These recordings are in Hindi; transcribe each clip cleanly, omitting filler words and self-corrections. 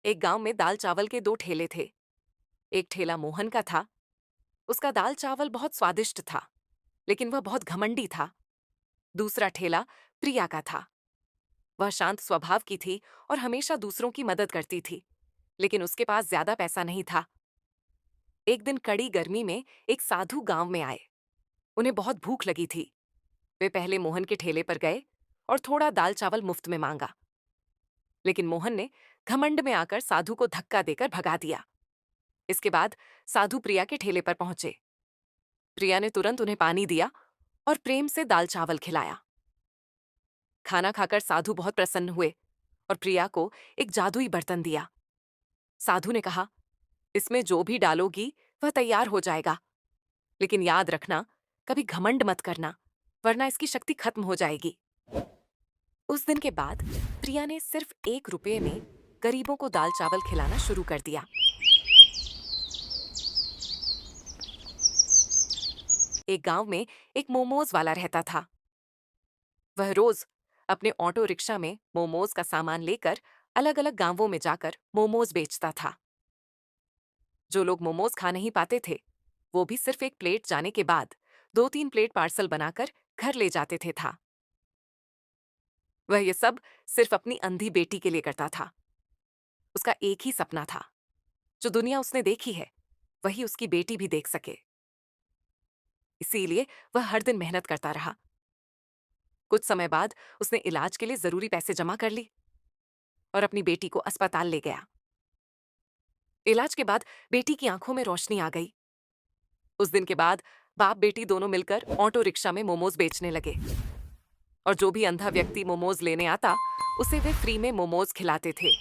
एक गांव में दाल चावल के दो ठेले थे। एक ठेला मोहन का था। उसका दाल चावल बहुत स्वादिष्ट था, लेकिन वह बहुत घमंडी था। दूसरा ठेला प्रिया का था। वह शांत स्वभाव की थी और हमेशा दूसरों की मदद करती थी, लेकिन उसके पास ज्यादा पैसा नहीं था। एक दिन कड़ी गर्मी में एक साधु गांव में आए। उन्हें बहुत भूख लगी थी। वे पहले मोहन के ठेले पर गए और थोड़ा दाल चावल मुफ्त में मांगा, लेकिन मोहन ने घमंड में आकर साधु को धक्का देकर भगा दिया। इसके बाद साधु प्रिया के ठेले पर पहुंचे। प्रिया ने तुरंत उन्हें पानी दिया और प्रेम से दाल चावल खिलाया। खाना खाकर साधु बहुत प्रसन्न हुए और प्रिया को एक जादुई बर्तन दिया। साधु ने कहा, इसमें जो भी डालोगी वह तैयार हो जाएगा, लेकिन याद रखना, कभी घमंड मत करना, वरना इसकी शक्ति खत्म हो जाएगी। उस दिन के बाद प्रिया ने सिर्फ 1 रुपये में गरीबों को दाल चावल खिलाना शुरू कर दिया। एक गांव में एक मोमोज वाला रहता था। वह रोज अपने ऑटो रिक्शा में मोमोज का सामान लेकर अलग अलग गांवों में जाकर मोमोज बेचता था। जो लोग मोमोज खा नहीं पाते थे, वो भी सिर्फ एक प्लेट जाने के बाद 2-3 प्लेट पार्सल बनाकर घर ले जाते थे था। वह ये सब सिर्फ अपनी अंधी बेटी के लिए करता था। उसका एक ही सपना था, जो दुनिया उसने देखी है वही उसकी बेटी भी देख सके। इसीलिए वह हर दिन मेहनत करता रहा। कुछ समय बाद उसने इलाज के लिए जरूरी पैसे जमा कर ली और अपनी बेटी को अस्पताल ले गया। इलाज के बाद बेटी की आंखों में रोशनी आ गई। उस दिन के बाद बाप बेटी दोनों मिलकर ऑटो रिक्शा में मोमोज बेचने लगे, और जो भी अंधा व्यक्ति मोमोज लेने आता उसे वे फ्री में मोमोज खिलाते थे।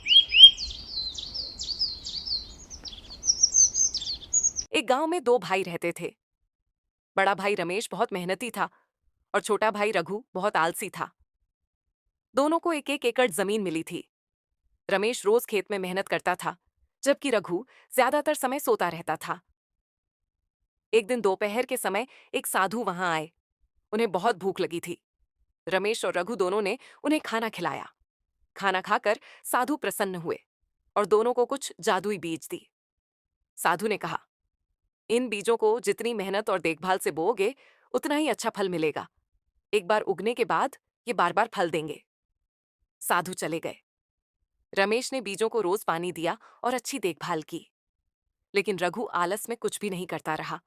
एक गांव में दो भाई रहते थे। बड़ा भाई रमेश बहुत मेहनती था और छोटा भाई रघु बहुत आलसी था। दोनों को एक एक एकड़ जमीन मिली थी। रमेश रोज खेत में मेहनत करता था, जबकि रघु ज्यादातर समय सोता रहता था। एक दिन दोपहर के समय एक साधु वहां आए। उन्हें बहुत भूख लगी थी। रमेश और रघु दोनों ने उन्हें खाना खिलाया। खाना खाकर साधु प्रसन्न हुए और दोनों को कुछ जादुई बीज दी। साधु ने कहा, इन बीजों को जितनी मेहनत और देखभाल से बोओगे उतना ही अच्छा फल मिलेगा। एक बार उगने के बाद ये बार बार फल देंगे। साधु चले गए। रमेश ने बीजों को रोज पानी दिया और अच्छी देखभाल की, लेकिन रघु आलस में कुछ भी नहीं करता रहा।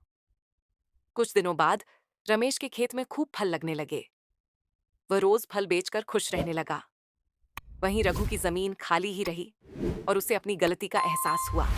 कुछ दिनों बाद रमेश के खेत में खूब फल लगने लगे। वह रोज फल बेचकर खुश रहने लगा। वहीं रघु की जमीन खाली ही रही और उसे अपनी गलती का एहसास हुआ।